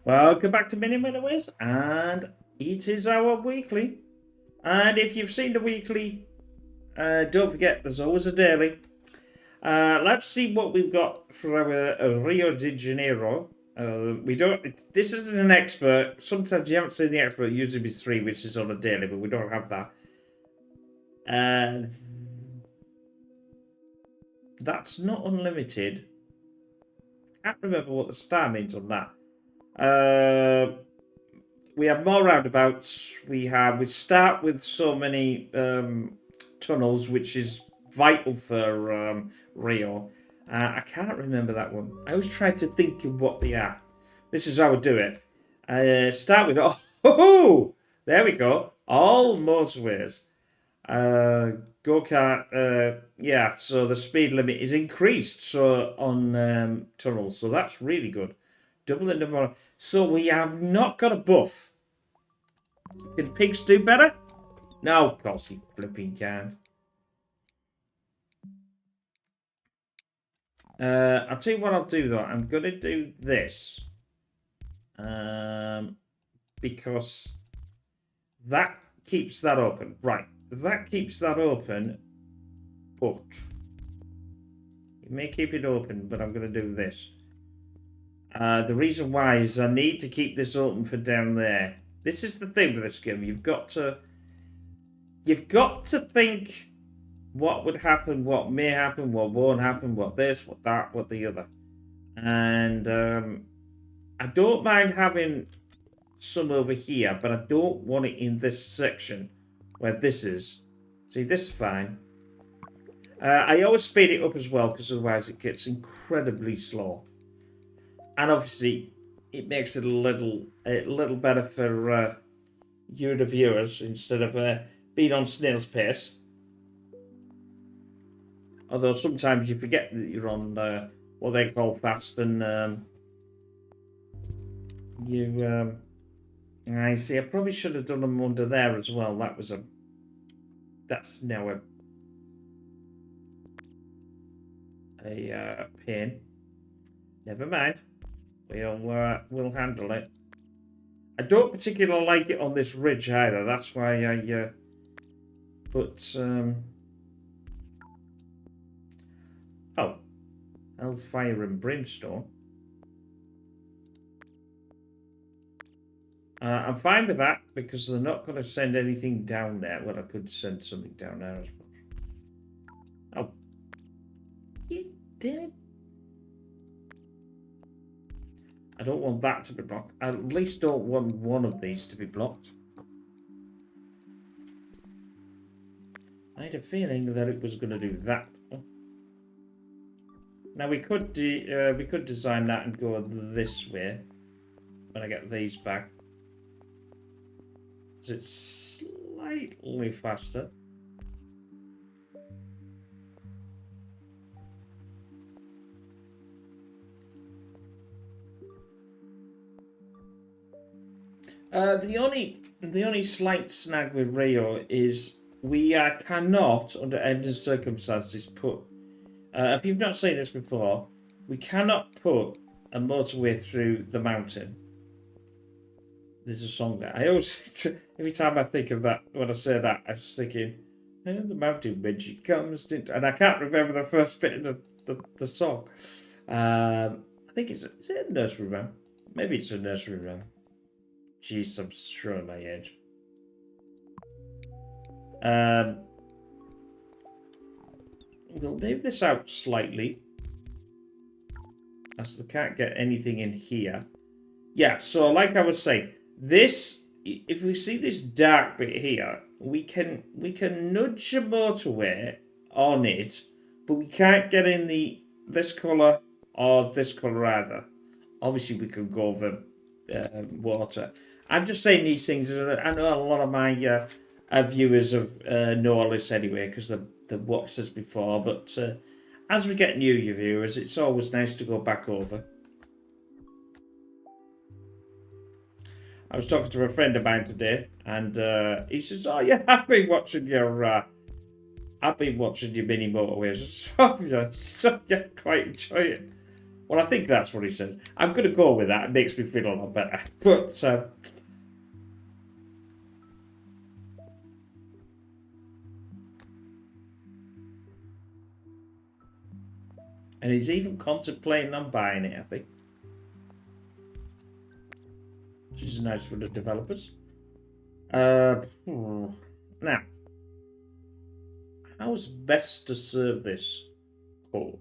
Welcome back to Mini Motorways, and it is our weekly. And if you've seen the weekly, don't forget there's always a daily. Let's see what we've got for our Rio de Janeiro. We don't. This isn't an expert. Sometimes you haven't seen the expert. It usually is 3, which is on a daily, but we don't have that. That's not unlimited. I can't remember what the star means on that. We have more roundabouts. We start with so many tunnels, which is vital for Rio. I can't remember that one. I always try to think of what they are. This is how I do it. Start with there we go. All motorways. Go kart. Yeah. So the speed limit is increased. So on tunnels. So that's really good. Double the number. So we have not got a buff. Can pigs do better? No, of course he flipping can't. I'll tell you what I'll do though. I'm gonna do this. Because that keeps that open. Right. That keeps that open. But it may keep it open, but I'm gonna do this. The reason why is I need to keep this open for down there. This is the thing with this game. You've got to think what would happen, what may happen, what won't happen, what this, what that, what the other. And I don't mind having some over here, but I don't want it in this section where this is. See, this is fine. I always speed it up as well because otherwise it gets incredibly slow. And obviously, it makes it a little better for you, the viewers, instead of being on snail's pace. Although sometimes you forget that you're on what they call fast, and I see. I probably should have done them under there as well. That's now a pain. Never mind. We'll handle it. I don't particularly like it on this ridge either. That's why I put Hellfire and Brimstone. I'm fine with that because they're not going to send anything down there. Well, I could send something down there, I suppose. Oh, damn it! I don't want that to be blocked. I at least don't want one of these to be blocked. I had a feeling that it was going to do that. Now we could design that and go this way when I get these back. Is it slightly faster? The only slight snag with Rio is we cannot, under any circumstances, put. If you've not seen this before, we cannot put a motorway through the mountain. There's a song there. I always, every time I think of that, when I say that, I'm just thinking, the mountain when she comes, and I can't remember the first bit of the song. I think is it a nursery rhyme? Maybe it's a nursery rhyme. Jeez, I'm showing my age. We'll move this out slightly, as they can't get anything in here. Yeah, so like I was saying, this, if we see this dark bit here, we can nudge a motorway on it, but we can't get in this colour or this colour either. Obviously, we could go over water. I'm just saying these things. I know a lot of my viewers know all this anyway because they've watched this before. But as we get new viewers, it's always nice to go back over. I was talking to a friend of mine today, and he says, "Oh yeah, I've been watching your mini motorways. So yeah, quite enjoy it." Well, I think that's what he said. I'm going to go with that. It makes me feel a lot better. But and he's even contemplating on buying it, I think. Which is nice for the developers. Now, how's best to serve this code?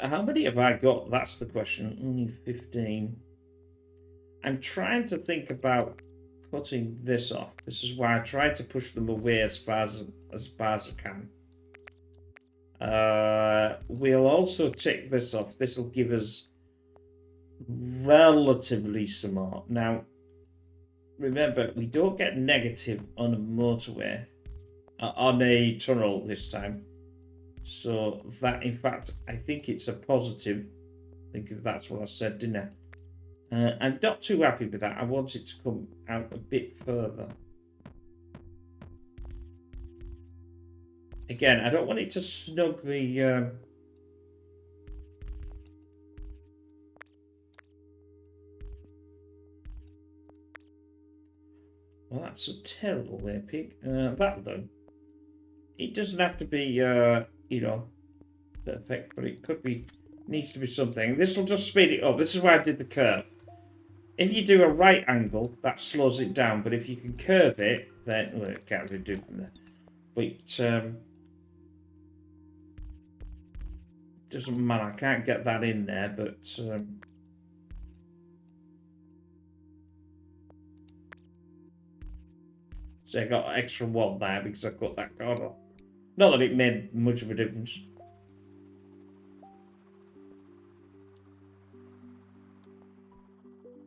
How many have I got? That's the question. Only 15. I'm trying to think about cutting this off. This is why I try to push them away as far as I can. We'll also check this off. This will give us relatively smart. Now, remember, we don't get negative on a motorway, on a tunnel this time. So that, in fact, I think it's a positive. I think that's what I said, didn't I? I'm not too happy with that. I want it to come out a bit further. Again, I don't want it to snug the... Well, that's a terrible way, pig. That'll do. It doesn't have to be, you know, perfect, but it could be, needs to be something. This will just speed it up. This is why I did the curve. If you do a right angle, that slows it down, but if you can curve it, then, well, it can't really do from there. But, doesn't matter, I can't get that in there, but, so I got extra one there because I got that card off. Not that it made much of a difference.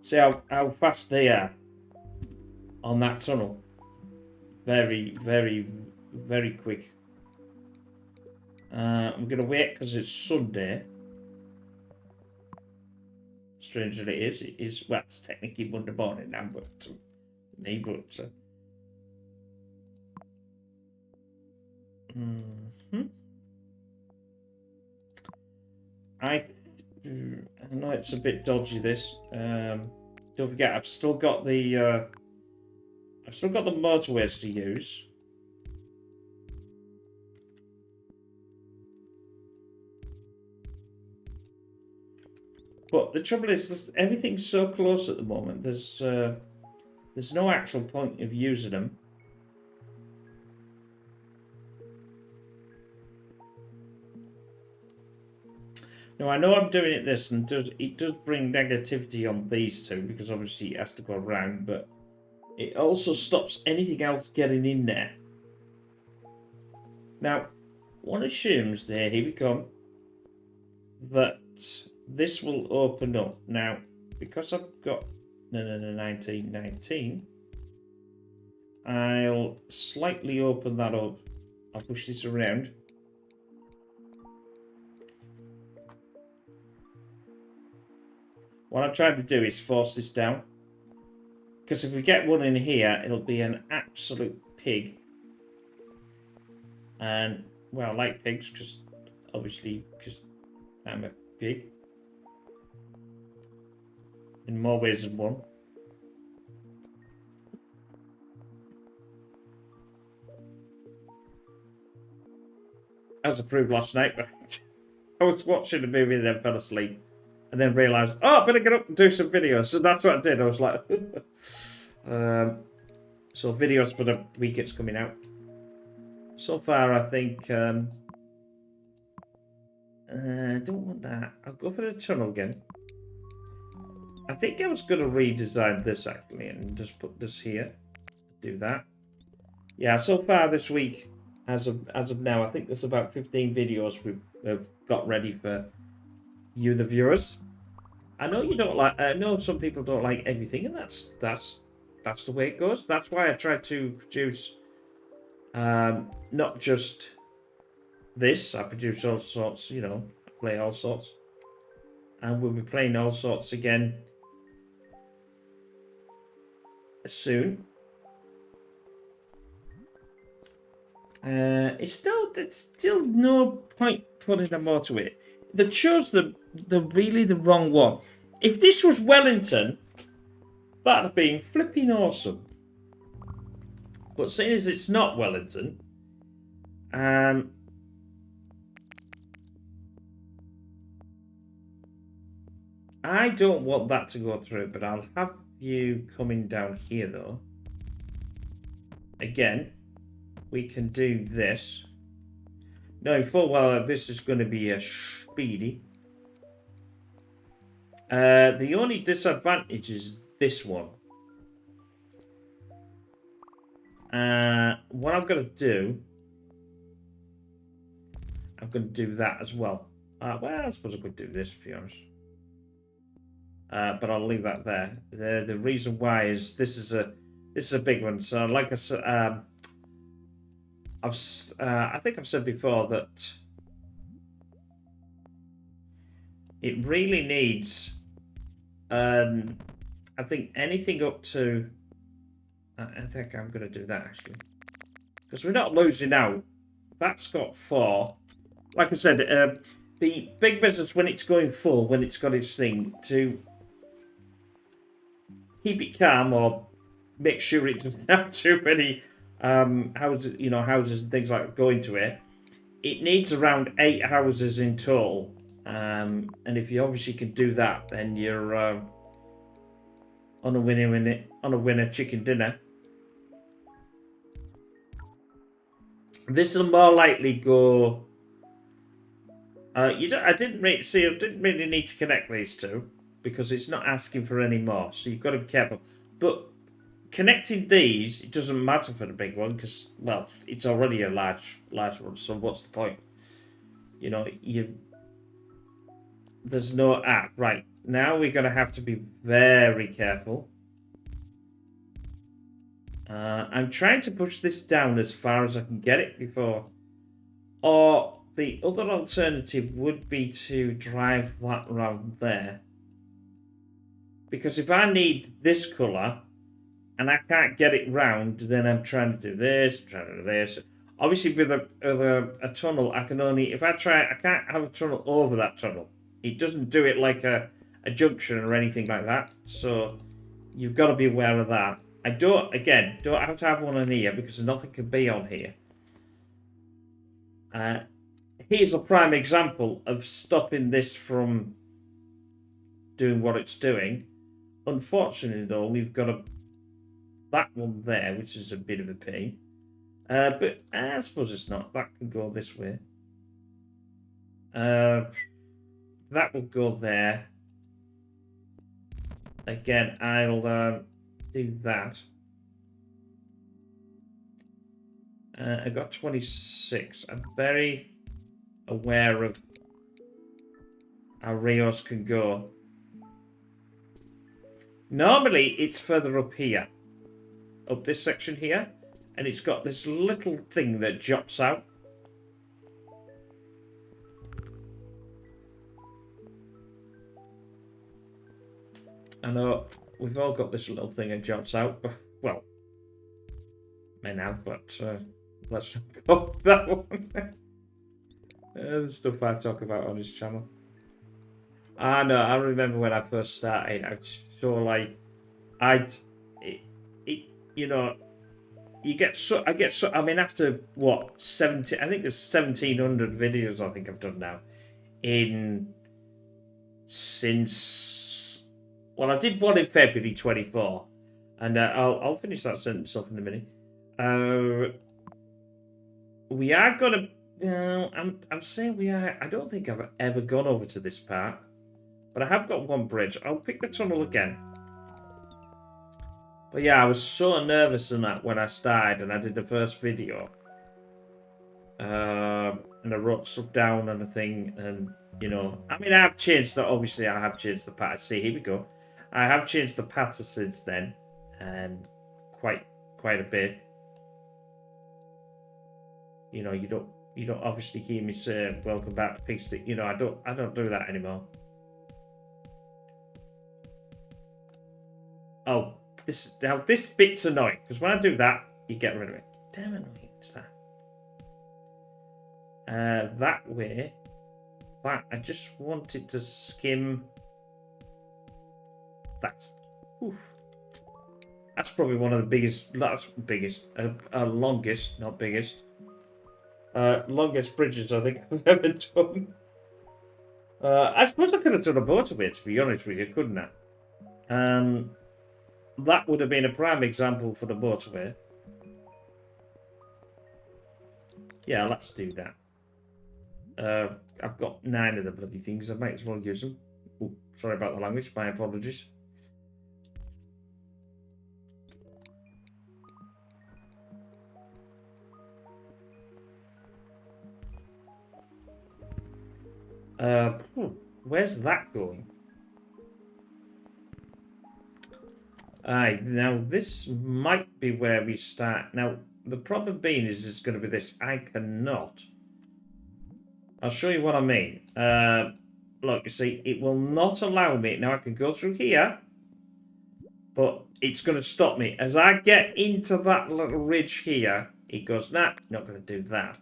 See how fast they are on that tunnel. Very, very, very quick. I'm going to wait because it's Sunday. Strange that it is. It is, well, it's technically Monday morning now, but me, but... I know it's a bit dodgy, this. Don't forget, I've still got the motorways to use. But the trouble is, everything's so close at the moment. There's no actual point of using them. Now, I know I'm doing it this, and it does bring negativity on these two, because obviously it has to go around, but it also stops anything else getting in there. Now, one assumes there, here we come, that this will open up. Now, because I've got 1919, I'll slightly open that up. I'll push this around. What I'm trying to do is force this down. Because if we get one in here, it'll be an absolute pig. And, well, I like pigs, because obviously, because I'm a pig. In more ways than one. As I proved last night, I was watching a movie and then fell asleep. And then realised, oh, I better get up and do some videos. So that's what I did. I was like... so videos for the week it's coming out. So far, I think... I don't want that. I'll go for the tunnel again. I think I was going to redesign this, actually, and just put this here. Do that. Yeah, so far this week, as of now, I think there's about 15 videos we've got ready for you, the viewers. I know you don't like. I know some people don't like everything, and that's the way it goes. That's why I try to produce not just this. I produce all sorts. You know, I play all sorts, and we'll be playing all sorts again soon. It's still no point putting a motorway. They chose the really the wrong one. If this was Wellington, that'd have been flipping awesome. But seeing as it's not Wellington, I don't want that to go through, but I'll have you coming down here though. Again, we can do this. No, full well this is going to be a speedy. The only disadvantage is this one. What I'm going to do, I'm going to do that as well. Well, I suppose I could do this, to be honest. But I'll leave that there. The reason why is this is a big one. So, like I said, I think I've said before that it really needs. I think anything up to. I think I'm going to do that actually, because we're not losing out. That's got 4. Like I said, the big business when it's going full, when it's got its thing to keep it calm or make sure it doesn't have too many houses, houses and things like going to it. It needs around 8 houses in total, and if you obviously can do that, then you're on a winner chicken dinner. This will more likely go. I didn't really need to connect these two because it's not asking for any more, so you've got to be careful. But connecting these, it doesn't matter for the big one because, well, it's already a large one. So what's the point? There's no app. Right, now we're going to have to be very careful. I'm trying to push this down as far as I can get it before. Or the other alternative would be to drive that round there. Because if I need this colour and I can't get it round, then I'm trying to do this, Obviously, with a tunnel, I can only, I can't have a tunnel over that tunnel. It doesn't do it like a junction or anything like that. So you've got to be aware of that. I don't have to have one on here because nothing can be on here. Here's a prime example of stopping this from doing what it's doing. Unfortunately, though, we've got that one there, which is a bit of a pain. But I suppose it's not. That can go this way. That will go there. Again, I'll do that. I got 26. I'm very aware of how Rios can go. Normally, it's further up here. Up this section here. And it's got this little thing that jots out. I know we've all got this little thing that jots out. But, well, may now, but let's not go that one. The stuff I talk about on this channel. I know, I remember when I first started, I was so like, I mean, after what, 70, I think there's 1,700 videos I think I've done now. Since, well, I did one in February 24. And I'll finish that sentence off in a minute. We are going to, I'm saying we are, I don't think I've ever gone over to this part. But I have got one bridge. I'll pick the tunnel again. But yeah, I was so nervous in that when I started and I did the first video. And I wrote stuff down and a thing. And, I mean, I have changed that. Obviously, I have changed the pattern. See, here we go. I have changed the pattern since then. Quite a bit. You don't obviously hear me say, welcome back to Pigstick. I don't do that anymore. Oh, this bit's annoying because when I do that, you get rid of it. Damn annoying is that. that way. That I just wanted to skim that. Whew. That's probably one of the longest, not biggest, longest bridges I think I've ever done. I suppose I could have done a motorway, to be honest with you, couldn't I? That would have been a prime example for the motorway. Yeah, let's do that. I've got 9 of the bloody things. I might as well use them. Ooh, sorry about the language. My apologies. Where's that going? Aye, now this might be where we start. Now, the problem being is it's going to be this. I cannot. I'll show you what I mean. Look, you see, it will not allow me. Now, I can go through here, but it's going to stop me. As I get into that little ridge here, it goes, nah, not going to do that.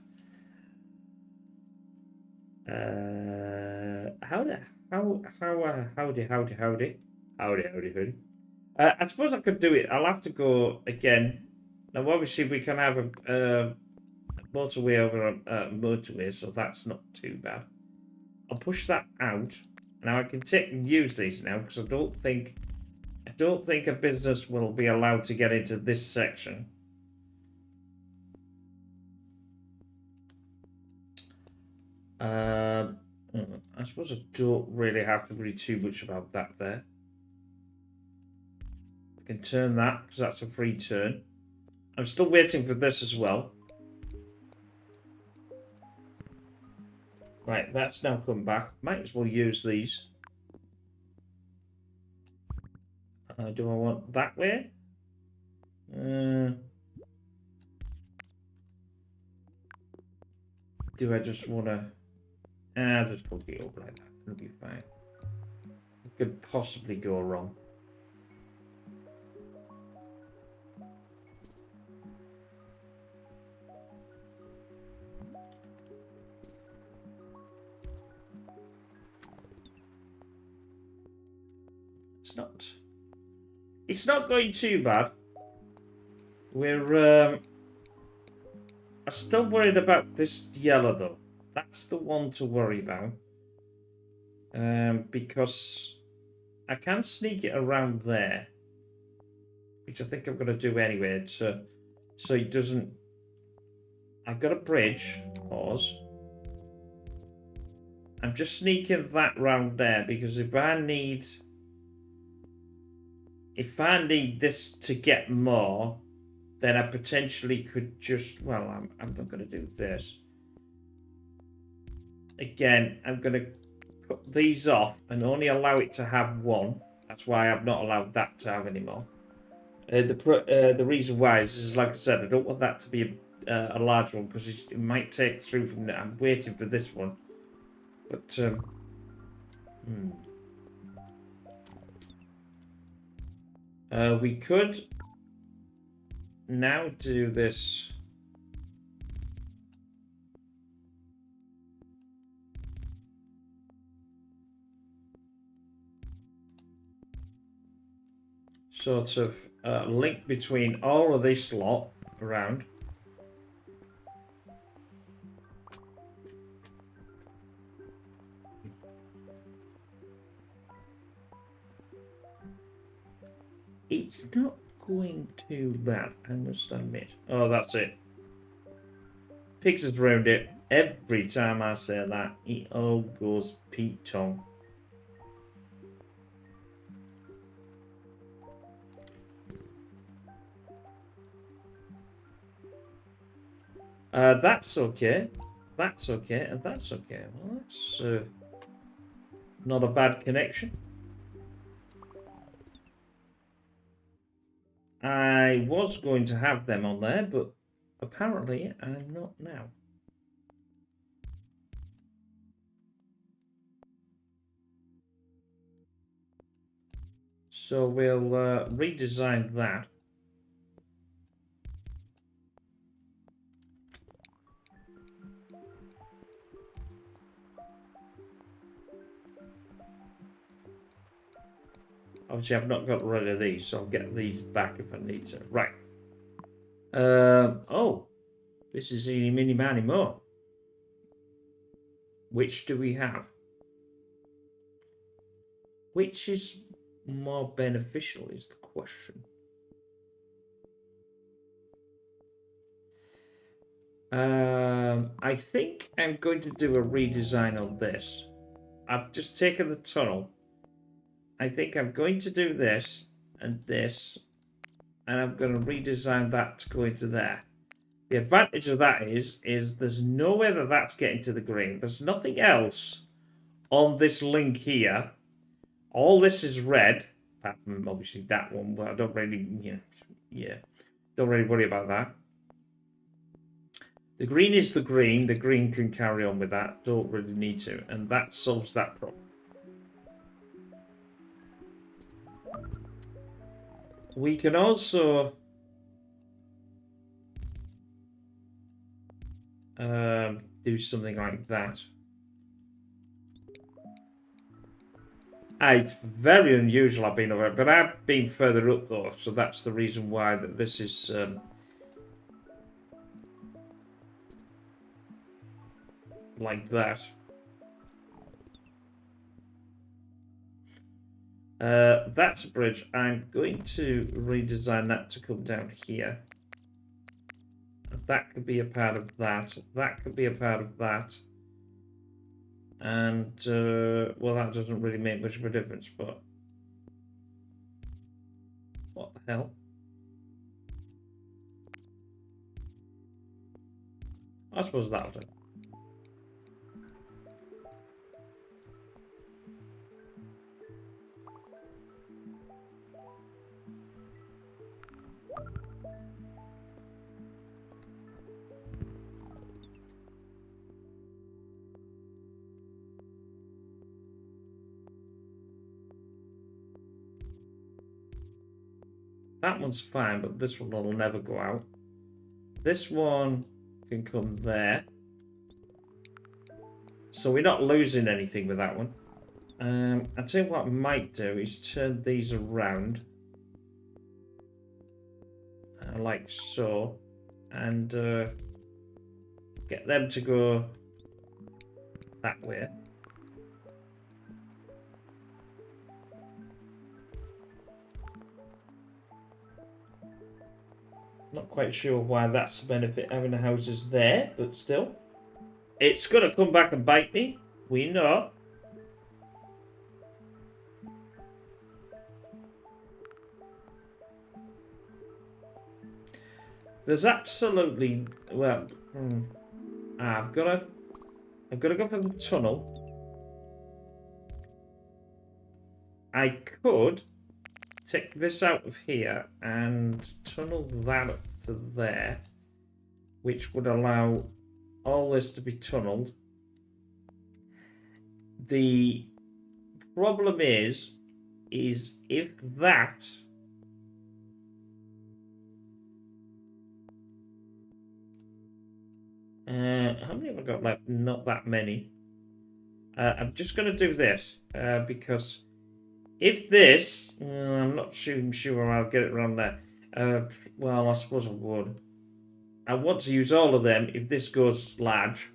Howdy. I suppose I could do it. I'll have to go again. Now, obviously, we can have a motorway over a motorway, so that's not too bad. I'll push that out. Now I can take and use these now because I don't think a business will be allowed to get into this section. I suppose I don't really have to worry too much about that there. I can turn that because that's a free turn. I'm still waiting for this as well. Right, that's now come back. Might as well use these. Do I want that way? Do I just want to... just hook it up like that. It'll be fine. It could possibly go wrong. It's not going too bad. We're I'm still worried about this yellow though. That's the one to worry about. Because I can sneak it around there. Which I think I'm gonna do anyway, so it doesn't. I've got a bridge, pause. I'm just sneaking that round there because if I need this to get more, then I potentially could just, well, I'm not going to do this. Again, I'm going to cut these off and only allow it to have one. That's why I've not allowed that to have any more. The reason why is like I said, I don't want that to be a large one because it might take through from there. I'm waiting for this one. But, we could now do this. Sort of link between all of this lot around. It's not going too bad, I must admit. Oh, that's it. Pigs is around it. Every time I say that, it all goes Pete Tong. That's okay. That's okay, and that's okay. Well, that's not a bad connection. I was going to have them on there, but apparently I'm not now. So we'll redesign that. Obviously, I've not got rid of these, so I'll get these back if I need to. Right. Oh, this is eeny, mini, miny, mo. Which do we have? Which is more beneficial is the question. I think I'm going to do a redesign on this. I've just taken the tunnel. I think I'm going to do this and this, and I'm going to redesign that to go into there. The advantage of that is there's no way that that's getting to the green. There's nothing else on this link here. All this is red, apart from obviously that one, but I don't really, don't really worry about that. The green is the green. The green can carry on with that. Don't really need to. And that solves that problem. We can also do something like that. It's very unusual I've been over it, but I've been further up though, so that's the reason why that this is like that. That's a bridge. I'm going to redesign that to come down here. That could be a part of that. That could be a part of that. And, well, that doesn't really make much of a difference, but... What the hell? I suppose that'll do. That one's fine, but this one will never go out. This one can come there. So we're not losing anything with that one. I'll tell you what I might do is turn these around. Like so. And get them to go that way. Not quite sure why that's a benefit having the houses there, but still. It's going to come back and bite me. We know. There's absolutely... Well, I've got to go for the tunnel. I could take this out of here and tunnel that up to there, which would allow all this to be tunneled. The problem is if that how many have I got left? Not that many. I'm just going to do this because if this, I'm not sure I'll get it around there. Well, I suppose I would. I want to use all of them if this goes large.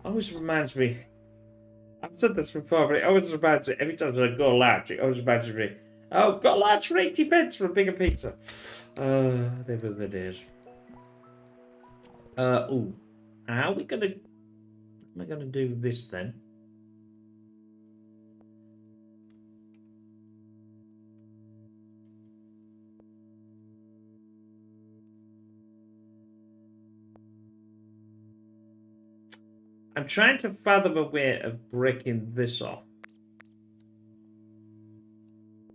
Always reminds me. I've said this before, but it always reminds me. Every time I go large, it always reminds me. Oh, got large for 80 pence for a bigger pizza. They were the days. Ooh. How are we gonna? Am I gonna do this then? I'm trying to fathom a way of breaking this off.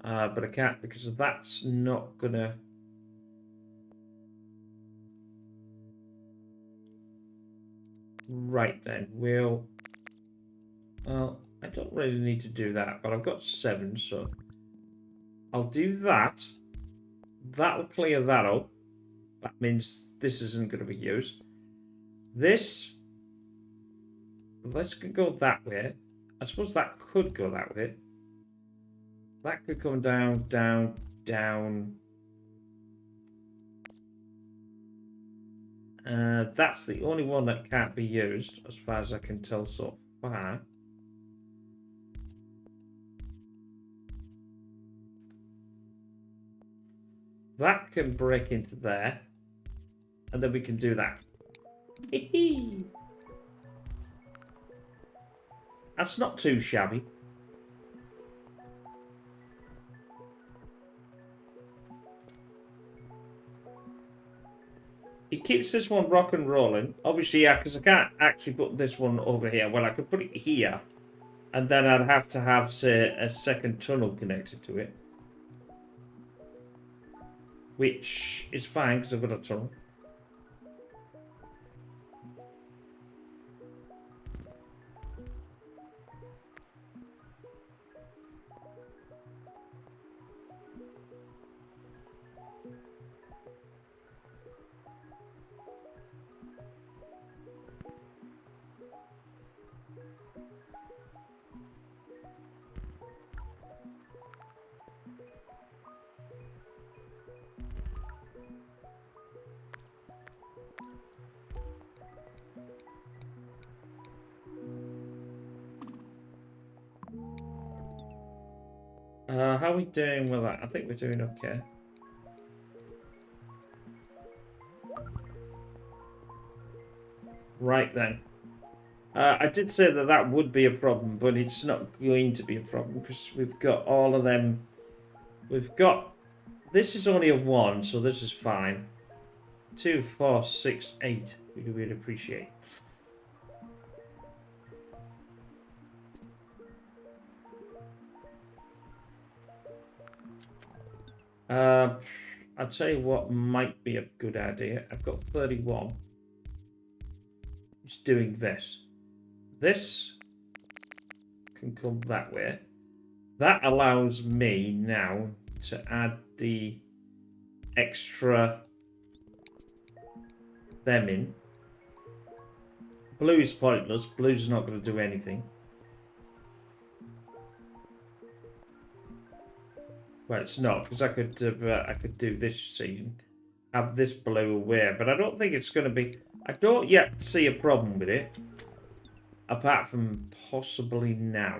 But I can't because that's not gonna... Right then, well, I don't really need to do that, but I've got 7, so I'll do that. That'll clear that up. That means this isn't going to be used. This can go that way. I suppose that could go that way. That could come down, down, down. That's the only one that can't be used, as far as I can tell so far. That can break into there. And then we can do that. That's not too shabby. It keeps this one rock and rolling. Obviously, yeah, because I can't actually put this one over here. Well, I could put it here. And then I'd have to have, say, a second tunnel connected to it. Which is fine, because I've got a tunnel. How are we doing with that? I think we're doing okay. Right then. I did say that that would be a problem, but it's not going to be a problem because we've got all of them. We've got... This is only a 1, so this is fine. 2, 4, 6, 8. We'd appreciate. I'll tell you what might be a good idea. I've got 31. Just doing this. This can come that way. That allows me now to add the extra them in. Blue is pointless. Blue's not going to do anything. Well, it's not, because I could do this, you see, and have this blue away. But I don't think it's going to be... I don't yet see a problem with it. Apart from possibly now.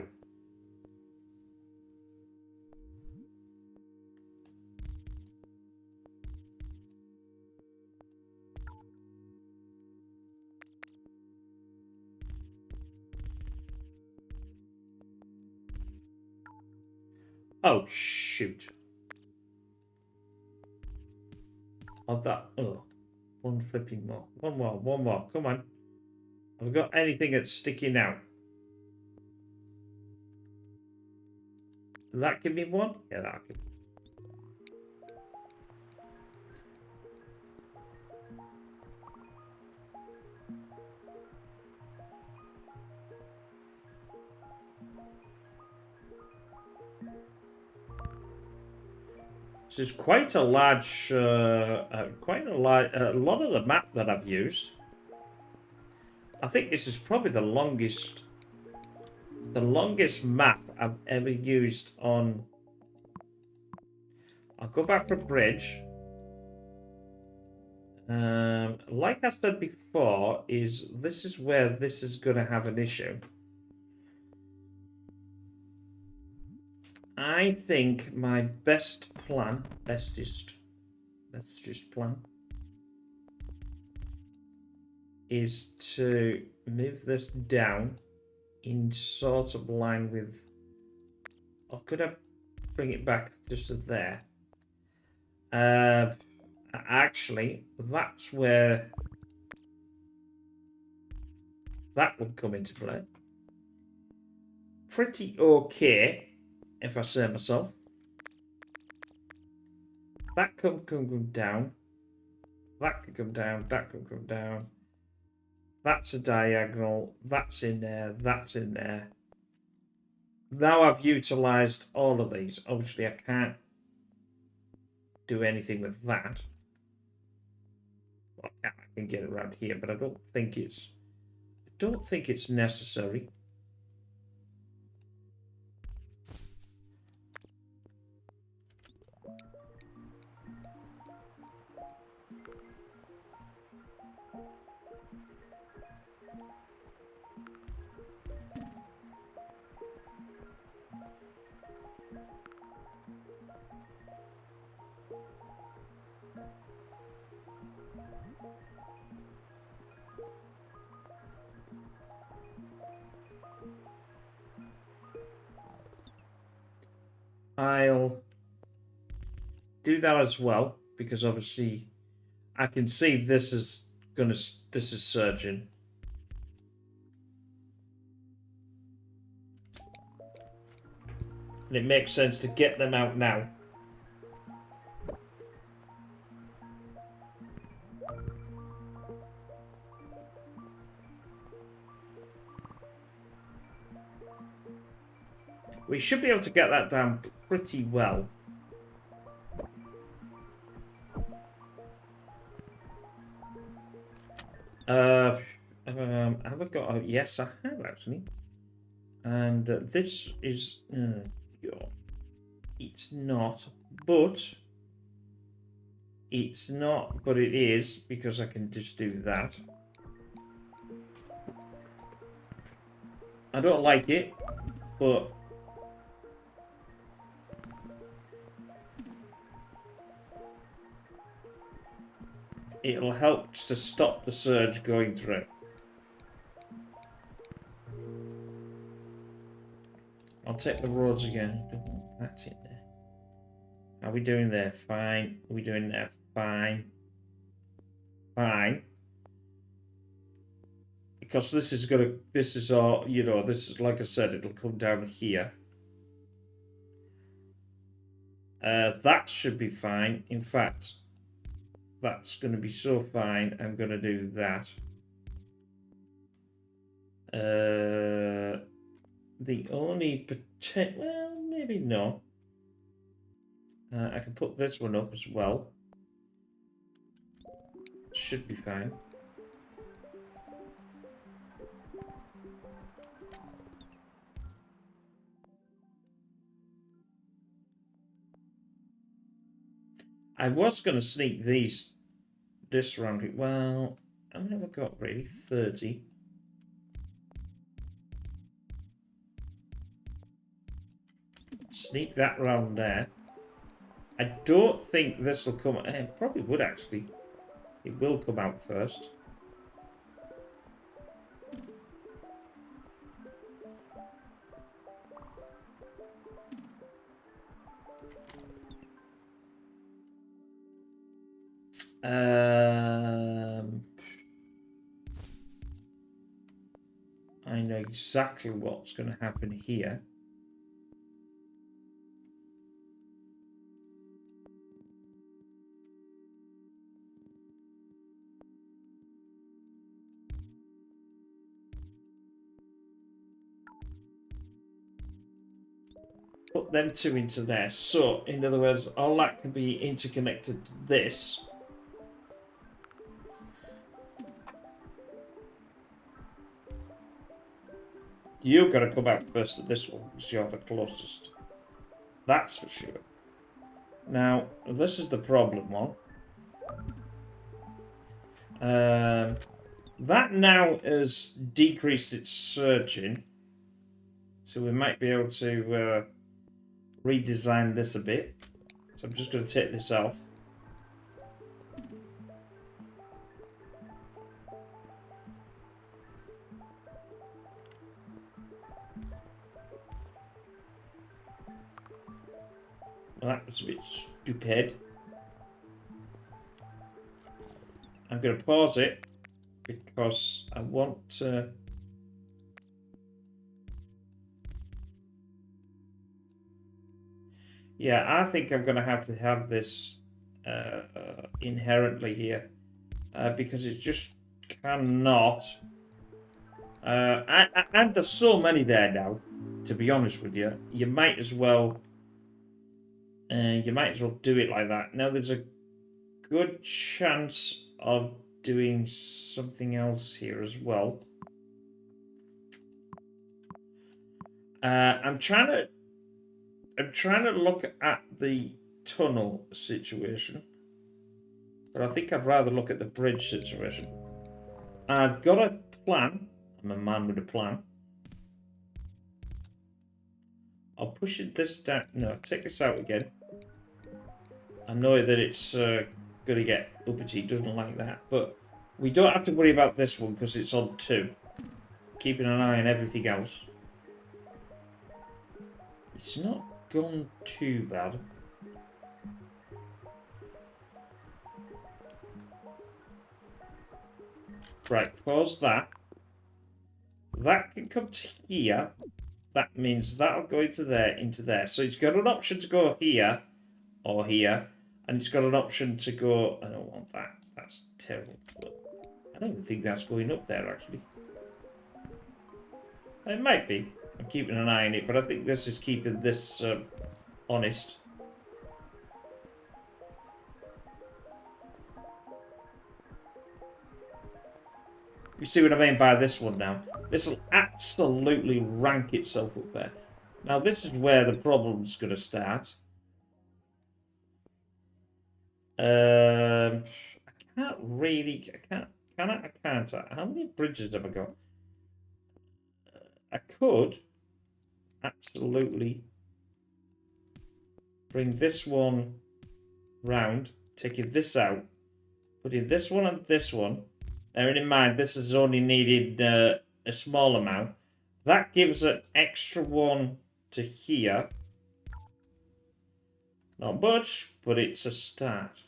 Oh, shoot. Oh, that... Oh. One flipping more. One more. Come on. Have I got anything that's sticking out? Will that give me one? Yeah, that'll give me. This is quite a large, a lot of the map that I've used. I think this is probably the longest map I've ever used on. I'll go back for bridge. Like I said before, this is where this is going to have an issue. I think my bestest plan is to move this down in sort of line with... Or could I bring it back just to there? Actually, that's where that would come into play. Pretty okay, if I say myself. That can come down. That can come down. That can come down. That's a diagonal. That's in there. That's in there. Now I've utilised all of these. Obviously, I can't do anything with that. Well, I can get around here, but I don't think it's necessary. I'll do that as well, because obviously I can see this is surging. And it makes sense to get them out now. We should be able to get that down pretty well. Have I got a... Yes, I have actually. And this is... it's not, but... It's not, but it is, because I can just do that. I don't like it, but... It'll help to stop the surge going through. I'll take the roads again. That's it there. How are we doing there? Fine. Are we doing there? Fine. Fine. Because this is gonna, this is all, you know, this, like I said, it'll come down here. That should be fine. In fact, that's going to be so fine. I'm going to do that. The only potential... Well, maybe no. I can put this one up as well. Should be fine. I was going to sneak this round. Well, I've never got really 30. Sneak that round there. I don't think this will come... It probably would, actually. It will come out first. I know exactly what's going to happen here. Put them two into there. So, in other words, all that can be interconnected to this. You've got to come out first at this one, because you're the closest. That's for sure. Now, this is the problem one. That now has decreased its surging. So we might be able to redesign this a bit. So I'm just going to take this off. Well, that was a bit stupid. I'm going to pause it because I want to... Yeah, I think I'm going to have this inherently here because it just cannot... and there's so many there now, to be honest with you. You might as well do it like that. Now, there's a good chance of doing something else here as well. I'm trying to look at the tunnel situation, but I think I'd rather look at the bridge situation. I've got a plan. I'm a man with a plan. I'll push it this down. No, take this out again. I know that it's going to get uppity. It doesn't like that, but we don't have to worry about this one because it's on 2. Keeping an eye on everything else. It's not gone too bad. Right, pause that. That can come to here. That means that'll go into there. So it's got an option to go here or here. And it's got an option to go... I don't want that. That's terrible. I don't even think that's going up there, actually. It might be. I'm keeping an eye on it, but I think this is keeping this honest. You see what I mean by this one now? This will absolutely rank itself up there. Now, this is where the problem's going to start. I can't really... I can't. How many bridges have I got? I could absolutely bring this one round, taking this out, putting this one and this one. Bearing in mind, this has only needed a small amount. That gives an extra one to here. Not much, but it's a start.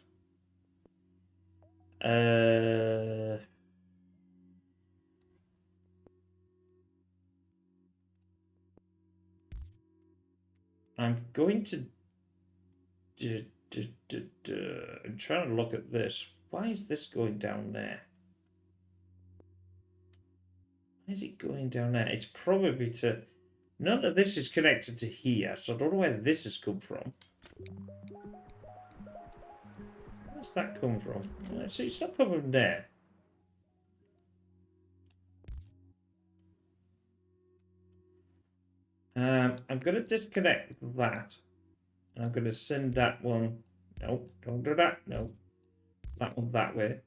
I'm going to... I'm trying to look at this. Why is this going down there? Why is it going down there? It's probably to... None of this is connected to here, so I don't know where this has come from. Where's that come from? See, it's not coming from there. I'm going to disconnect that. I'm going to send that one... No, don't do that. No. That one that way.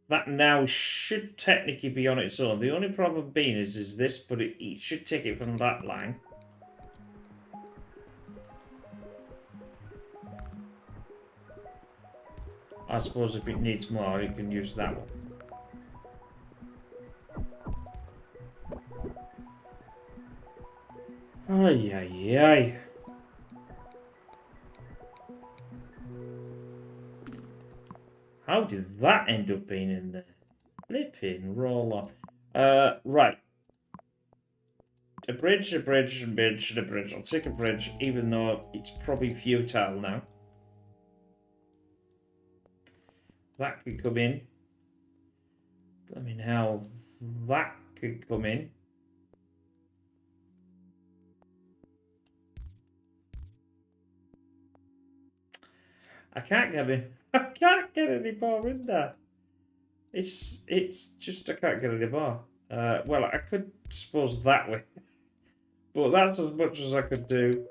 That now should technically be on its own. The only problem being is this, but it should take it from that line. I suppose if it needs more, you can use that one. Ay, ay, ay. How did that end up being in there? Flipping roller. Right. A bridge, a bridge, a bridge, a bridge. I'll take a bridge, even though it's probably futile now. That could come in. I mean, how that could come in. I can't get in. I can't get any more in there. It's just I can't get any more. Well, I could suppose that way, but that's as much as I could do.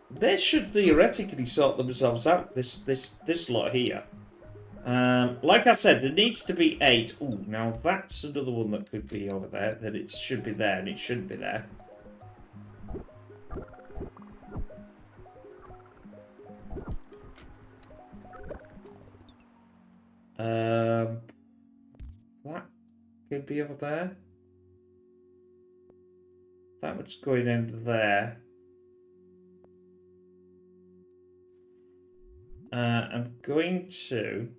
They should theoretically sort themselves out. This lot here. Like I said, there needs to be 8. Ooh, now that's another one that could be over there. That it should be there, and it shouldn't be there. That could be over there. That one's going into there. I'm going to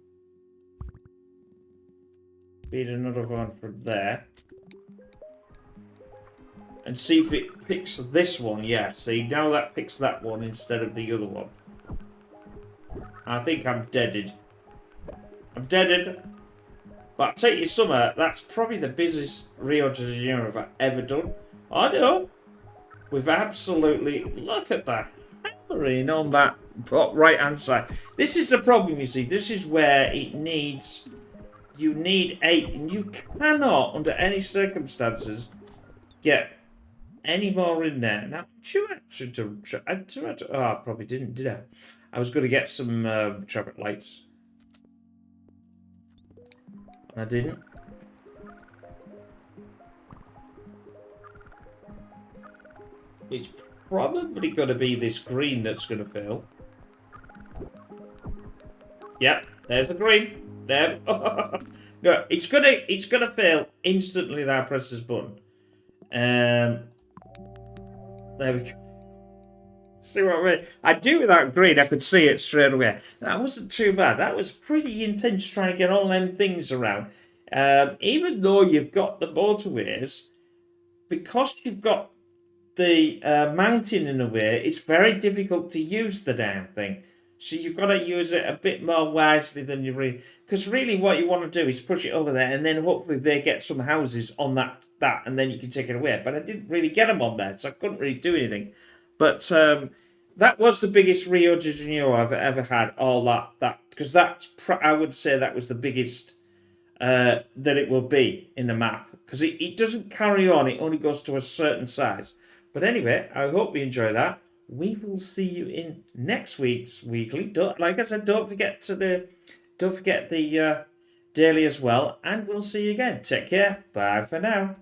feed another one from there. And see if it picks this one. Yeah, see, now that picks that one instead of the other one. I think I'm deaded. I'm deaded. But I'll tell you something, that's probably the busiest Rio de Janeiro I've ever done. I know. We've absolutely... Look at that. Hammering on that right hand side. This is the problem, you see. This is where it needs... You need 8. And you cannot, under any circumstances, get any more in there. Now, I probably didn't, did I? I was going to get some traffic lights. I didn't. It's probably going to be this green that's going to fill. Yep, there's the green. There. No, it's gonna fail instantly that I press this button. Um, there we go. See what I mean? I do without green. I could see it straight away. That wasn't too bad. That was pretty intense trying to get all them things around. Even though you've got the motorways, because you've got the mountain in a way, it's very difficult to use the damn thing. So you've got to use it a bit more wisely than you really. Because really, what you want to do is push it over there, and then hopefully they get some houses on that, and then you can take it away. But I didn't really get them on there, so I couldn't really do anything. But that was the biggest Rio de Janeiro I've ever had. All that because I would say that was the biggest that it will be in the map because it doesn't carry on. It only goes to a certain size. But anyway, I hope you enjoy that. We will see you in next week's weekly. Like I said, don't forget the daily as well, and we'll see you again. Take care. Bye for now.